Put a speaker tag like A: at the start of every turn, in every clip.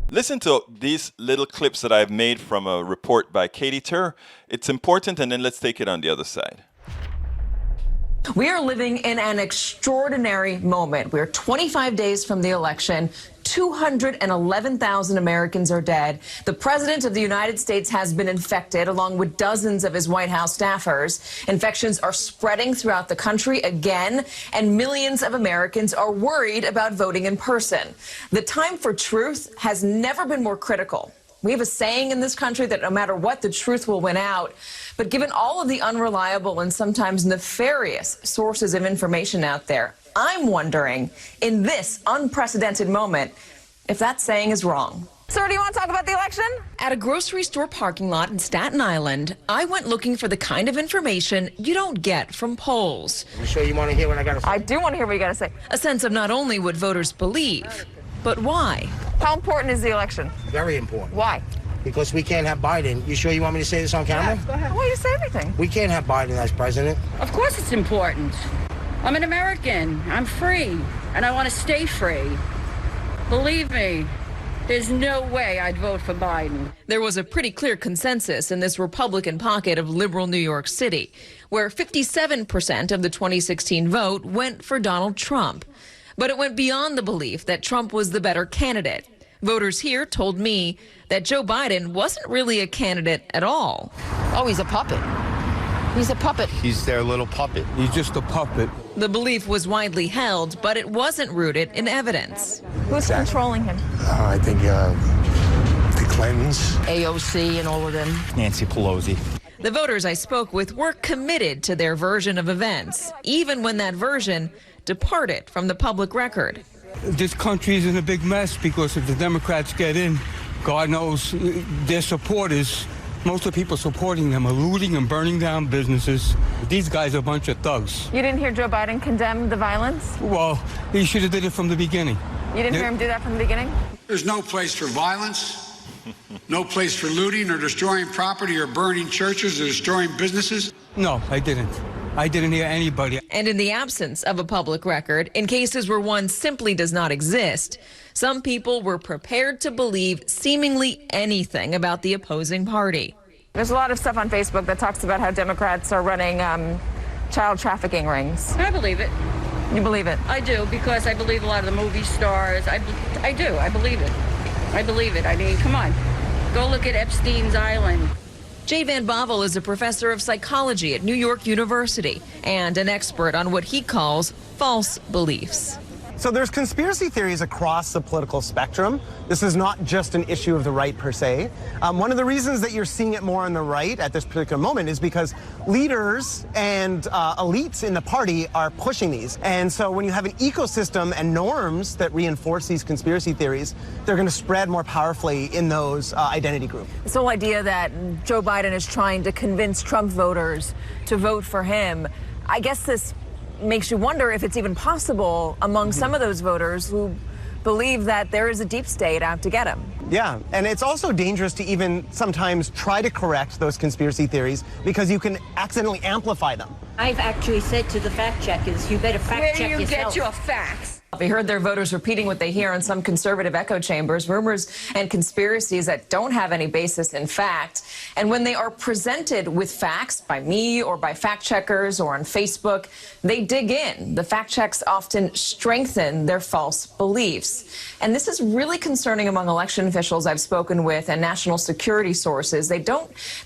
A: Listen to these little clips that I've made from a report by Katy Tur. It's important, and then let's take it on the other side.
B: We are living in an extraordinary moment. We're 25 days from the election. 211,000 Americans are dead. The president of the United States has been infected, along with dozens of his White House staffers. Infections are spreading throughout the country again, and millions of Americans are worried about voting in person. The time for truth has never been more critical. We have a saying in this country that no matter what, the truth will win out. But given all of the unreliable and sometimes nefarious sources of information out there, I'm wondering, in this unprecedented moment, if that saying is wrong.
C: Sir, do you want to talk about the election?
B: At a grocery store parking lot in Staten Island, I went looking for the kind of information you don't get from polls.
D: You sure you want to hear what I got to say?
C: I do want to hear what you got to say.
B: A sense of not only what voters believe, but why.
C: How important is the election?
D: Very important.
C: Why?
D: Because we can't have Biden. You sure you want me to say this on camera?
C: Yes, go ahead. I want you to say everything.
D: We can't have Biden as president.
E: Of course it's important. I'm an American. I'm free, and I want to stay free. Believe me, there's no way I'd vote for Biden.
B: There was a pretty clear consensus in this Republican pocket of liberal New York City, where 57% of the 2016 vote went for Donald Trump. But it went beyond the belief that Trump was the better candidate. Voters here told me that Joe Biden wasn't really a candidate at all.
C: Oh, he's a puppet. He's a puppet.
F: He's their little puppet.
G: He's just a puppet.
B: The belief was widely held, but it wasn't rooted in evidence.
C: Who's controlling him?
F: I think the Clintons.
C: AOC and all of them.
F: Nancy Pelosi.
B: The voters I spoke with were committed to their version of events, even when that version departed from the public record.
G: This country is in a big mess because if the Democrats get in, God knows their supporters, most of the people supporting them are looting and burning down businesses. These guys are a bunch of thugs.
C: You didn't hear Joe Biden condemn the violence?
G: Well, he should have did it from the beginning.
C: You didn't hear him do that from the beginning?
H: There's no place for violence, no place for looting or destroying property or burning churches or destroying businesses.
G: No, I didn't. I didn't hear anybody.
B: And in the absence of a public record, in cases where one simply does not exist, some people were prepared to believe seemingly anything about the opposing party.
C: There's a lot of stuff on Facebook that talks about how Democrats are running child trafficking rings.
E: I believe it.
C: You believe it?
E: I do, because I believe a lot of the movie stars. I do. I believe it. I believe it. I mean, come on. Go look at Epstein's Island.
B: Jay Van Bovel is a professor of psychology at New York University and an expert on what he calls false beliefs.
I: So there's conspiracy theories across the political spectrum. This is not just an issue of the right per se. One of the reasons that you're seeing it more on the right at this particular moment is because leaders and elites in the party are pushing these. And so when you have an ecosystem and norms that reinforce these conspiracy theories, they're going to spread more powerfully in those identity groups.
C: This whole idea that Joe Biden is trying to convince Trump voters to vote for him, I guess this makes you wonder if it's even possible among some of those voters who believe that there is a deep state out to get him.
I: Yeah, and it's also dangerous to even sometimes try to correct those conspiracy theories because you can accidentally amplify them.
J: I've actually said to the fact checkers, you better fact check yourself.
C: Where do you get your facts?
B: We heard their voters repeating what they hear in some conservative echo chambers, rumors and conspiracies that don't have any basis in fact. And when they are presented with facts by me or by fact checkers or on Facebook, they dig in. The fact checks often strengthen their false beliefs. And this is really concerning among election officials I've spoken with and national security sources. They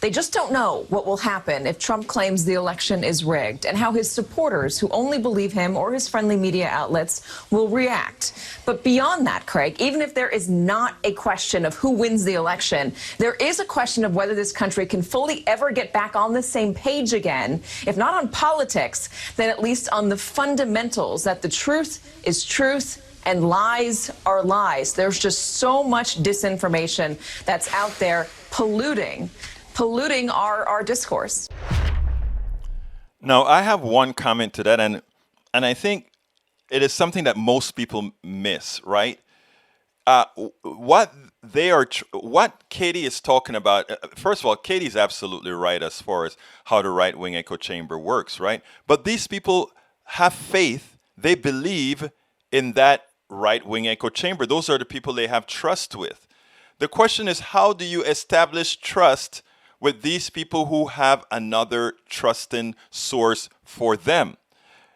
B: just don't know what will happen if Trump claims the election is rigged and how his supporters who only believe him or his friendly media outlets will react. But beyond that, Craig, even if there is not a question of who wins the election, there is a question of whether this country can fully ever get back on the same page again, if not on politics, then at least on the fundamentals that the truth is truth and lies are lies. There's just so much disinformation that's out there polluting our discourse.
A: Now, I have one comment to that, and I think it is something that most people miss, right? What Katy is talking about, first of all, Katy's absolutely right as far as how the right-wing echo chamber works, right? But these people have faith. They believe in that right-wing echo chamber. Those are the people they have trust with. The question is, how do you establish trust with these people who have another trusting source for them?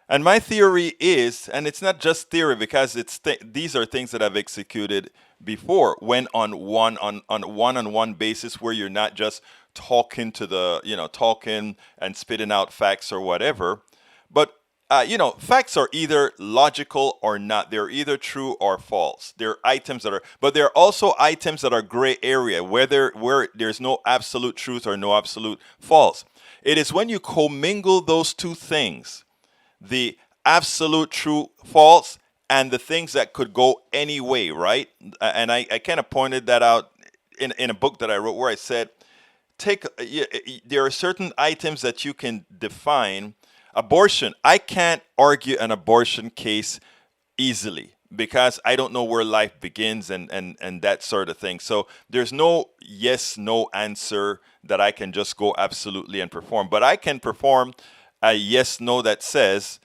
A: And my theory is, and it's not just theory because these are things that I've executed before, when on one-on-one basis, where you're not just talking to talking and spitting out facts or whatever, but facts are either logical or not. They're either true or false. They're items but there are also items that are gray area, where there's no absolute truth or no absolute false. It is when you commingle those two things, the absolute true false and the things that could go any way, right? And I kind of pointed that out in a book that I wrote, where I said, there are certain items that you can define. Abortion, I can't argue an abortion case easily because I don't know where life begins and that sort of thing. So there's no yes, no answer that I can just go absolutely and perform. But I can perform a yes, no that says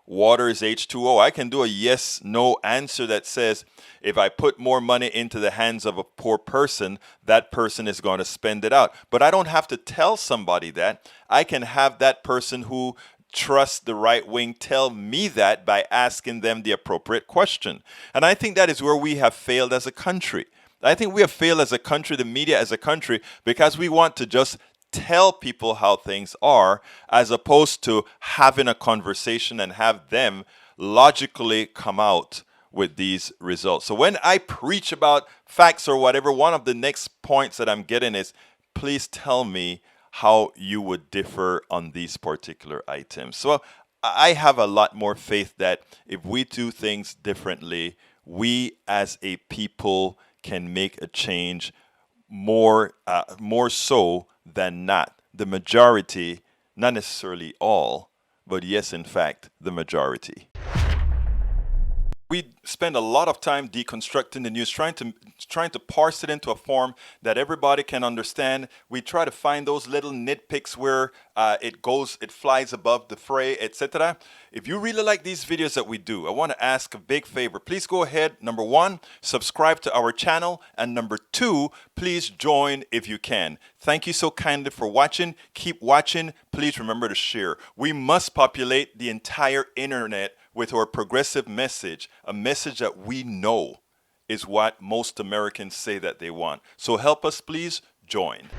A: water is H2O. I can do a yes, no answer that says if I put more money into the hands of a poor person, that person is going to spend it out. But I don't have to tell somebody that. I can have that person who trusts the right wing tell me that by asking them the appropriate question. And I think that is where we have failed as a country. I think we have failed as a country, the media as a country, because we want to just tell people how things are, as opposed to having a conversation and have them logically come out with these results. So when I preach about facts or whatever, one of the next points that I'm getting is, please tell me how you would differ on these particular items. So I have a lot more faith that if we do things differently, we as a people can make a change more so than not. The majority, not necessarily all, but yes, in fact, the majority. We spend a lot of time deconstructing the news, trying to parse it into a form that everybody can understand. We try to find those little nitpicks where it flies above the fray, etc. If you really like these videos that we do, I want to ask a big favor. Please go ahead, number one, subscribe to our channel, and number two, please join if you can. Thank you so kindly for watching. Keep watching. Please remember to share. We must populate the entire internet with our progressive message, a message that we know is what most Americans say that they want. So help us, please join.